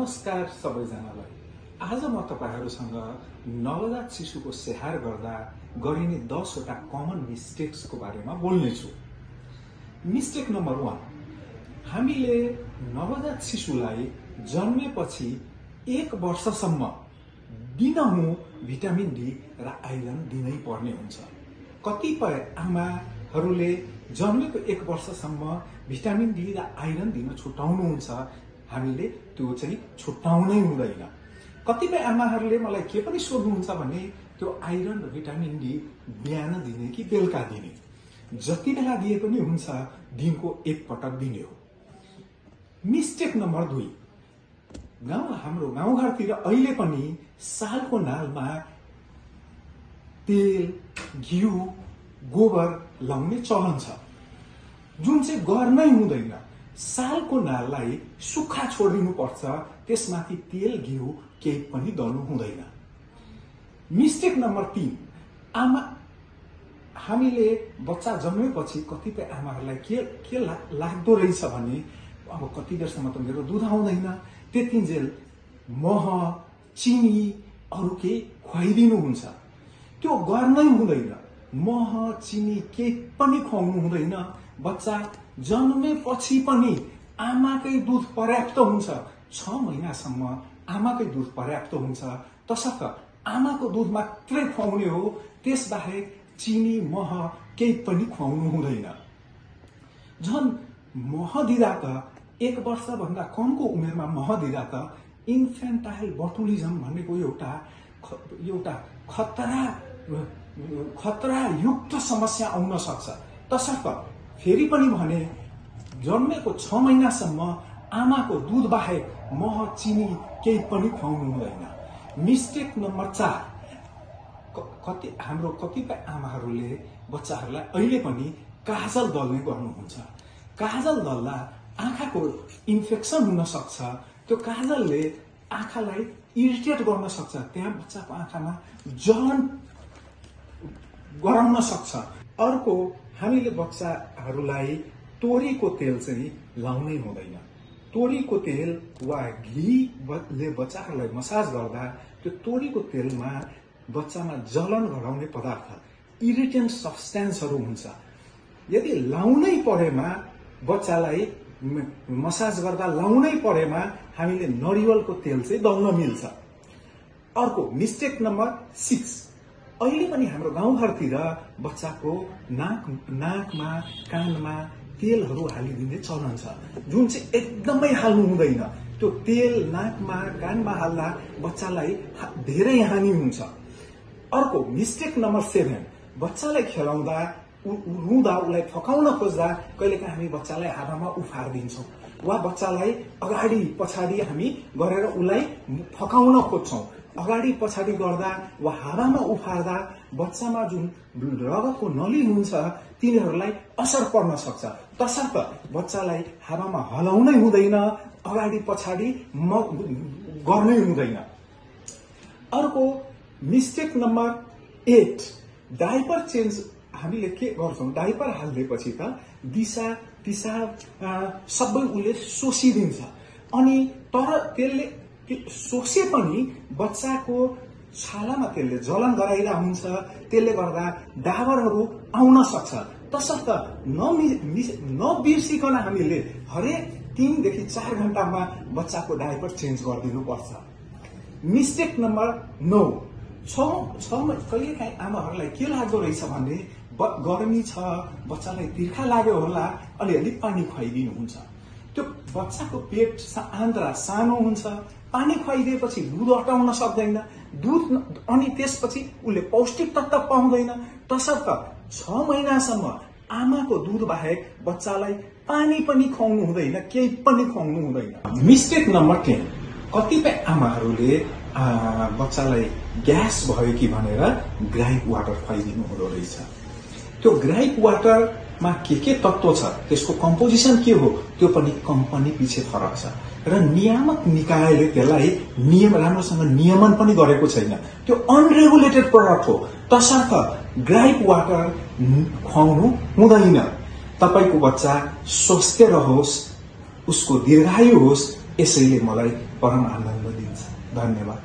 नमस्कार सबैजनालाई। आज म तपाईहरुसँग नवजात शिशुको स्याहार गर्दा गरिने 10 वटा कमन मिस्टेक्सको बारेमा बोल्ने छु। मिस्टेक नम्बर 1, हामीले नवजात शिशुलाई जन्मेपछि 1 वर्षसम्म दिनहुँ भिटामिन डी र आइरन दिनै पर्ने हुन्छ। कतिपय आमाहरूले जन्मेको 1 वर्षसम्म भिटामिन डी र आइरन दिन छुटाउनुहुन्छ। हामीले त्यो चाहिँ छुटाउनै हुँदैन। कतिपय आमाहरूले मलाई के पनि सोध्नुहुन्छ भने त्यो आइरन र भिटामिन डी बिहान दिने कि बेलुका दिने, जति बेला दिए पनि हुन्छ, दिनको 1 पटक दिने हो। मिस्टेक नम्बर 2, हाम्रो गाउँघरतिर अहिले पनि सालको नालमा तेल, घिउ, गोबर लाउने चलन छ, जुन चाहिँ गर्नै हुँदैन। सालको नाललाई सुक्खा छोडिदिनु पर्छ, त्यसमाथि तेल घिउ केही पनि दल्नु हुँदैन। मिस्टेक नम्बर 3, हामीले बच्चा जन्मेपछि कतिपय आमाहरूलाई के लाग्दो रहेछ भने अब कति वर्षसम्म त मेरो दुध आउँदैन, त्यतिन्जेल मह, चिनी अरू केही खुवाइदिनु हुन्छ। त्यो गर्नै हुँदैन। मह, चिनी केही पनि खुवाउनु हुँदैन। बच्चा जन्मेपछि पनि आमाकै दुध पर्याप्त हुन्छ। 6 महिनासम्म आमाकै दुध पर्याप्त हुन्छ। तसर्थ आमाको दुध मात्रै खुवाउने हो, त्यसबाहेक चिनी, मह केही पनि खुवाउनु हुँदैन। झन् मह दिँदा त 1 वर्षभन्दा कमको उमेरमा मह दिँदा त इन्फेन्टाइल बोटुलिजम भनेको एउटा खतरायुक्त समस्या आउन सक्छ। तसर्थ फेरि पनि भने जन्मेको 6 महिनासम्म आमाको दुध बाहेक मह, चिनी केही पनि खुवाउनु हुँदैन। मिस्टेक नम्बर 4, हाम्रो कतिपय आमाहरूले बच्चाहरूलाई अहिले पनि काजल दल्ने गर्नुहुन्छ। काजल दल्दा आँखाको इन्फेक्सन हुन सक्छ। त्यो काजलले आँखालाई इरिटेट गर्न सक्छ। त्यहाँ बच्चाको आँखामा जलन गराउन सक्छ। अर्को, हामीले बच्चाहरूलाई तोरीको तेल चाहिँ लाउनै हुँदैन। तोरीको तेल वा घीले बच्चाहरूलाई मसाज गर्दा त्यो तोरीको तेलमा बच्चामा जलन गराउने पदार्थ, इरिटेन्ट सब्स्टेन्सहरू हुन्छ। यदि लाउनै परेमा बच्चालाई मसाज गर्दा लाउनै परेमा हामीले नरिवलको तेल चाहिँ दल्न मिल्छ। अर्को मिस्टेक नम्बर 6, अहिले पनि हाम्रो गाउँघरतिर बच्चाको नाकमा, कानमा तेलहरू हालिदिने चलन छ, जुन चाहिँ एकदमै हाल्नु हुँदैन। त्यो तेल नाकमा, कानमा हाल्दा बच्चालाई धेरै हानि हुन्छ। अर्को मिस्टेक नम्बर 7, बच्चालाई खेलाउँदा, रुँदा, उसलाई फकाउन खोज्दा कहिलेकाहीँ हामी बच्चालाई हावामा उफारिदिन्छौँ वा बच्चालाई अगाडि पछाडि हामी गरेर उसलाई फकाउन खोज्छौँ। अगाडि पछाडि गर्दा वा हावामा उफार्दा बच्चामा जुन रगतको नली हुन्छ तिनीहरूलाई असर पर्न सक्छ। तसर्थ बच्चालाई हावामा हलाउनै हुँदैन, अगाडि पछाडि गर्नै हुँदैन। अर्को मिस्टेक नम्बर 8, डाइपर चेन्ज हामीले के गर्छौँ, डाइपर हालिदिएपछि त दिशा पिसाब सबै उसले सोसिदिन्छ। अनि तर त्यसले सोचे पनि बच्चाको छालामा त्यसले जलन गराइरहेको हुन्छ। त्यसले गर्दा डाबरहरू आउन सक्छ। तसर्थ नबिर्सिकन हामीले हरेक 3 देखि 4 घण्टामा बच्चाको डाइपर चेन्ज गरिदिनु पर्छ। मिस्टेक नम्बर 9, कहिलेकाहीँ आमाहरूलाई के लाग्दो रहेछ भने गर्मी छ, बच्चालाई तिर्खा लाग्यो होला, अलिअलि पानी खुवाइदिनुहुन्छ। त्यो बच्चाको पेट आन्द्रा सानो हुन्छ, पानी खुवाइदिएपछि दुध हटाउन सक्दैन, अनि त्यसपछि उसले पौष्टिक तत्त्व पाउँदैन। तसर्थ 6 महिनासम्म आमाको दुध बाहेक बच्चालाई पानी पनि खुवाउनु हुँदैन, केही पनि खुवाउनु हुँदैन। मिस्टेक नम्बर 10, कतिपय आमाहरूले बच्चालाई ग्यास भयो कि भनेर ग्राइप वाटर खुवाइदिनु हुँदो रहेछ। त्यो ग्राइप वाटरमा के तत्त्व छ, त्यसको कम्पोजिसन के हो, त्यो पनि कम्पनी पछि फरक छ र नियामक निकायले त्यसलाई राम्रोसँग नियमन पनि गरेको छैन। त्यो अनरेगुलेटेड प्रडक्ट हो। तसर्थ ग्राइप वाटर खुवाउनु हुँदैन। तपाईको बच्चा स्वस्थ रहोस्, उसको दीर्घायु होस्, यसैले मलाई परम आनन्द दिन्छ। धन्यवाद।